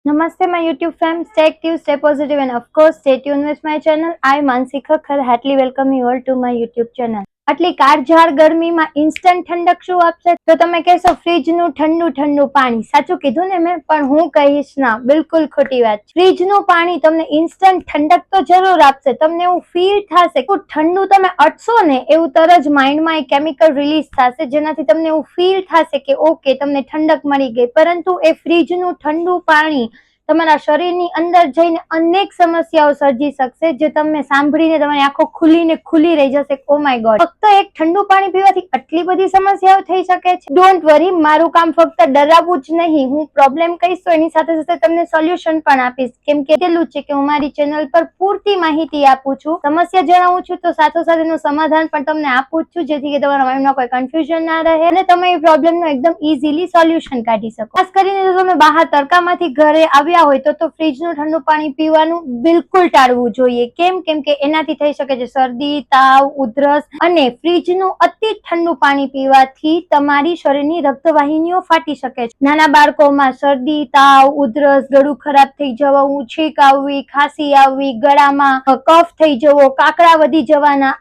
Namaste, my YouTube fam. Stay active, stay positive, and of course, stay tuned with my channel. I, Mansi Khakhar, heartily welcome you all to my YouTube channel. આટલી કાળઝાળ ગરમીમાં instant ઠંડક શું આપશે? તો તમે કહેશો ફ્રીજનું ઠંડુ ઠંડુ પાણી. સાચું કીધું ને મેં, પણ હું કહીશ ના, બિલકુલ ખોટી વાત. ફ્રીજનું પાણી તમને ઇન્સ્ટન્ટ ઠંડક તો જરૂર આપશે, તમને એવું ફીલ થશે કે ઠંડુ તમે અટશો ને એવું તરત જ માઇન્ડમાં એ કેમિકલ રિલીઝ થશે, જેનાથી તમને એવું ફીલ થશે કે ઓકે તમને ઠંડક મળી ગઈ. પરંતુ એ ફ્રીજનું ઠંડુ પાણી તમારા શરીરની અંદર જઈને અનેક સમસ્યાઓ સર્જી શકશે, જે તમને સાંભળીને તમારી આંખો ખુલી રહી જશે. ઓ માય ગોડ, ફક્ત એક ઠંડુ પાણી પીવાથી આટલી બધી સમસ્યાઓ થઈ શકે છે? ડોન્ટ વરી, મારું કામ ફક્ત ડરાવવું જ નહીં, હું પ્રોબ્લેમ કહીશ તો એની સાથે સાથે તમને સોલ્યુશન પણ આપીશ, કેમ કે એટલું છે કે હું મારી ચેનલ પર પૂરતી માહિતી આપું છું, સમસ્યા જણાવું છું તો સાથોસાથ એનું સમાધાન પણ તમને આપું છું, જેથી કે તમારા માઇન્ડમાં કોઈ કન્ફ્યુઝન ના રહે અને તમે એ પ્રોબ્લેમનું એકદમ ઇઝીલી સોલ્યુશન કાઢી શકો. ખાસ કરીને જો તમે બહાર તડકામાંથી ઘરે આવ્યા હોય તો ફ્રીજનું ઠંડુ પાણી પીવાનું બિલકુલ ટાળવું જોઈએ. કેમ કે એનાથી થઈ શકે છે શરદી, તાવ, ઉધરસ, અને ફ્રીજનું અતિ ઠંડુ પાણી પીવાથી તમારી શરીરની રક્તવાહિનીઓ ફાટી શકે છે. નાના બાળકોમાં શરદી, તાવ, ઉધરસ, ગળું ખરાબ થઈ જવું, છીંક આવવી, ખાંસી આવવી, ગળામાં કફ થઈ જવો, કાકડા વધી જવાના,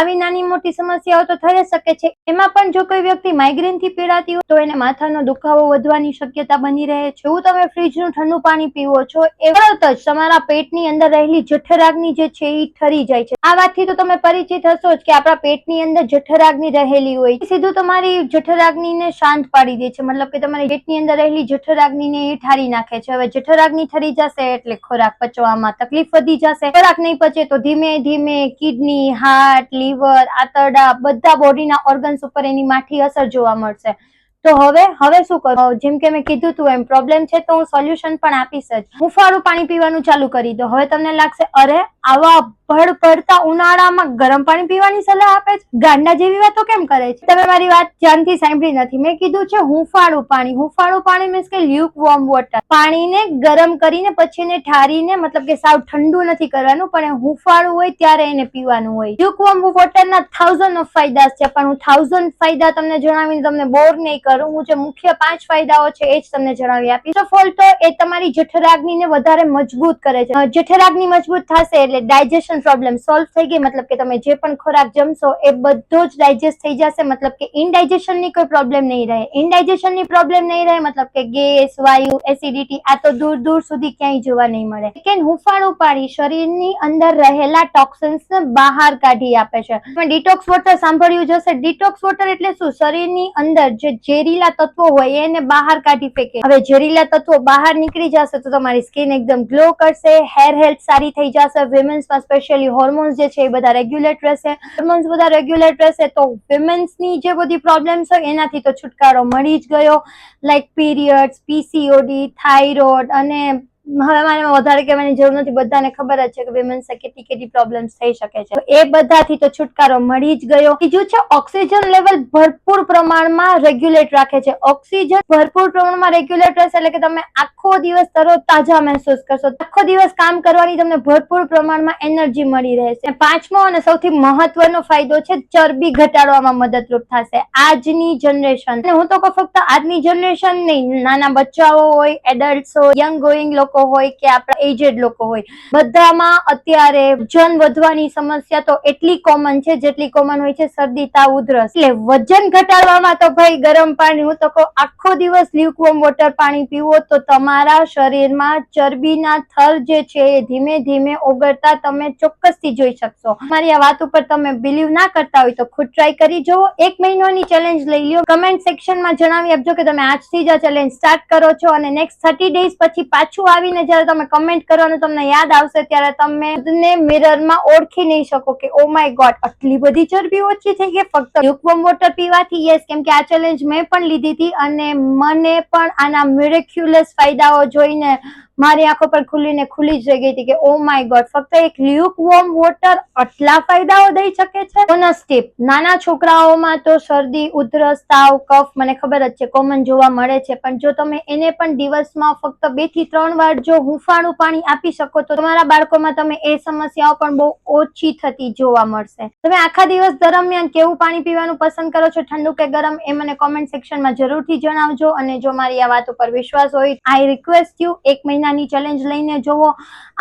આવી નાની મોટી સમસ્યાઓ તો થઈ શકે છે. એમાં પણ જો કોઈ વ્યક્તિ માઇગ્રેન થી પીડાતી હોય તો એને માથાનો દુખાવો વધવાની શક્યતા બની રહે છે. એવું તમે ફ્રીજનું ઠંડુ પાણી પીવો છો એ તરત જ તમારા પેટની અંદર રહેલી જઠરાગ્નિ જે છે એ ઠરી જાય છે. આ વાતથી તો તમે પરિચિત હશો જ કે આપણા પેટની અંદર જઠરાગ્નિ રહેલી હોય, સીધું તમારી જઠરાગ્નિને શાંત પાડી દે છે, મતલબ કે તમારી પેટની અંદર રહેલી જઠરાગ્નિને એ ઠારી નાખે છે. હવે જઠરાગ્નિ ઠરી જશે એટલે ખોરાક પચવામાં તકલીફ વધી જશે. ખોરાક નહીં પચે તો ધીમે ધીમે કિડની, હાર્ટ, લીવર, આંતરડા, બધા બોડીના ઓર્ગન્સ ઉપર એની માઠી અસર જોવા મળશે. તો હવે શું કરું? જેમ કે મેં કીધું તું એમ પ્રોબ્લેમ છે તો હું સોલ્યુશન પણ આપીશ જ. હુંફાળું પાણી પીવાનું ચાલુ કરી દો. હવે તમને લાગશે અરે આવા પડતા ઉનાળામાં ગરમ પાણી પીવાની સલાહ આપે છે, ગાંડા જેવી વાતો કેમ કરે છે? તમે મારી વાત ધ્યાનથી સાંભળી નથી. મેં કીધું છે હુંફાળું પાણી. હુંફાળું પાણી મીન્સ કે લ્યુક વોર્મ વોટર. પાણીને ગરમ કરીને પછી એને ઠારીને, મતલબ કે સાવ ઠંડુ નથી કરવાનું, પણ હુંફાળું હોય ત્યારે એને પીવાનું હોય. લ્યુક વોર્મ વોટરના 1000 ઓફ ફાયદા છે, પણ હું 1000 ફાયદા તમને જણાવીને તમને બોર નહીં કરું. હું જે મુખ્ય 5 ફાયદાઓ છે એ જ તમને જણાવી આપીશ. ફર્સ્ટ ઓફ ઓલ તો એ તમારી જઠરાગ્નિને વધારે મજબૂત કરે છે. જઠરાગ્નિ મજબૂત થશે એટલે ડાયજેશન પ્રોબ્લેમ સોલ્વ થઈ ગઈ, મતલબ કે તમે જે પણ ખોરાક જમશો એ બધો જ ડાયજેસ્ટ થઈ જશે, મતલબ કે ઇનડાયજેશન ની કોઈ પ્રોબ્લેમ નહીં રહે. ઇનડાયજેશન ની પ્રોબ્લેમ નહીં રહે મતલબ કે ગેસ, વાયુ, એસિડિટી આ તો દૂર દૂર સુધી ક્યાંય જોવા નહીં મળે. સેકન્ડ, હુંફાળું પાણી શરીરની અંદર રહેલા ટોક્સિન્સને બહાર કાઢી આપે છે. તમે ડિટોક્સ વોટર સાંભળ્યું જ હશે. ડિટોક્સ વોટર એટલે શું? શરીરની અંદર જે ઝેરીલા તત્વો હોય એને બહાર કાઢી ફેંકે. હવે ઝેરીલા તત્વો બહાર નીકળી જશે તો તમારી સ્કિન એકદમ ગ્લો કરશે, હેર હેલ્થ સારી થઈ જશે, વિમેન્સમાં સ્પેશિયલી હોર્મોન્સ જે છે એ બધા રેગ્યુલેટ રહેશે. હોર્મોન્સ બધા રેગ્યુલેટ રહેશે તો વિમેન્સની જે બધી પ્રોબ્લેમ્સ હોય એનાથી તો છુટકારો મળી જ ગયો, લાઈક પીરિયડ્સ, પીસીઓડી, થાઇરોઇડ, અને હવે મારે વધારે કહેવાની જરૂર નથી, બધાને ખબર જ છે કે વિમેન્સને કેટલી પ્રોબ્લેમ્સ થઈ શકે છે. એ બધાથી તો છુટકારો મળી જ ગયો. બીજું છે ઓક્સિજન લેવલ ભરપૂર પ્રમાણમાં રેગ્યુલેટ રાખે છે. ઓક્સિજન ભરપૂર પ્રમાણમાં રેગ્યુલેટ રહેશે એટલે કે તમે આખો દિવસ તરોતાજા મહેસૂસ કરશો, આખો દિવસ કામ કરવાની તમને ભરપૂર પ્રમાણમાં એનર્જી મળી રહેશે. પાંચમો અને સૌથી મહત્વનો ફાયદો છે ચરબી ઘટાડવામાં મદદરૂપ થશે. આજની જનરેશન, અને હું તો ફક્ત આજની જનરેશન નહીં, નાના બચ્ચાઓ હોય, એડલ્ટ હોય, યંગ ગોઈંગ લોકો હોય કે આપણા એજેડ લોકો હોય, બધામાં અત્યારે વજન વધવાની સમસ્યા તો એટલી કોમન છે જેટલી કોમન હોય છે શરદી, તાવ, ઉધરસ. એટલે વજન ઘટાડવામાં તો ભાઈ ગરમ પાણી, હું તો કહું આખો દિવસ લ્યુકવોર્મ વોટર પાણી પીવો તો તમારા શરીરમાં ચરબીના થર જે છે એ ધીમે ધીમે ઓગળતા તમે ચોક્કસથી જોઈ શકશો. મારી આ વાત ઉપર તમે બિલીવ ના કરતા હોય તો ખુદ ટ્રાય કરી જુઓ. 1 મહિનાની ચેલેન્જ લઈ લ્યો. કમેન્ટ સેક્શનમાં જણાવી આપજો કે તમે આજથી જ આ ચેલેન્જ સ્ટાર્ટ કરો છો, અને નેક્સ્ટ 30 ડેઝ પછી પાછું આવીને જયારે તમે કમેન્ટ કરવાનું તમને યાદ આવશે ત્યારે તમે ખુદને મિરરમાં ઓળખી નહીં શકો કે ઓ માય ગોડ આટલી બધી ચરબી ઓછી થઈ ગઈ ફક્ત લ્યુકવોર્મ વોટર પીવાથી. યસ, કેમ કે આ ચેલેન્જ મેં પણ લીધી હતી અને મને પણ આના મિરેક્યુલસ ફાયદાઓ જોઈને મારી આંખો પર ખુલી જ રહી ગઈ હતી કે ઓ માય ગોડ ફક્ત એક લ્યુકવોર્મ વોટર આટલા ફાયદાઓ દઈ શકે છે. બોનસ ટીપ, નાના છોકરાઓમાં તો શરદી, ઉધરસ, તાવ, કફ મને ખબર જ છે કોમન જોવા મળે છે, પણ જો તમે એને પણ દિવસમાં ફક્ત 2 થી 3 વાર જો હુંફાળું પાણી આપી શકો તો તમારા બાળકોમાં તમે એ સમસ્યાઓ પણ બહુ ઓછી થતી જોવા મળશે. તમે આખા દિવસ દરમિયાન કેવું પાણી પીવાનું પસંદ કરો છો, ઠંડુ કે ગરમ, એ મને કોમેન્ટ સેક્શનમાં જરૂરથી જણાવજો. અને જો મારી આ વાત ઉપર વિશ્વાસ હોય, આઈ રિક્વેસ્ટ યુ 1 મહિના મહિનાની ચેલેન્જ લઈને જોવો.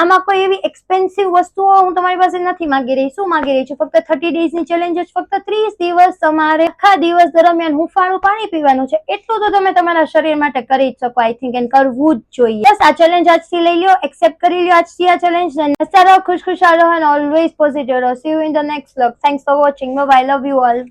આમાં કોઈ એવી એક્સપેન્સિવ વસ્તુઓ હું તમારી પાસે નથી માંગી રહી. શું માંગી રહી છું? ફક્ત 30 ડેઝની ચેલેન્જ જ, ફક્ત 30 દિવસ તમારે આખા દિવસ દરમિયાન હુંફાળું પાણી પીવાનું છે. એટલું તો તમે તમારા શરીર માટે કરી જ શકો, આઈ થિંક, એન્ડ કરવું જ જોઈએ. બસ આ ચેલેન્જ આજથી લઈ લ્યો, એક્સેપ્ટ કરી લ્યો આજથી આ ચેલેન્જ. હસતા રહો, ખુશખુશાલ રહો, and always positive રહો. See you in the next vlog. Thanks for watching. Bye bye. Love you all.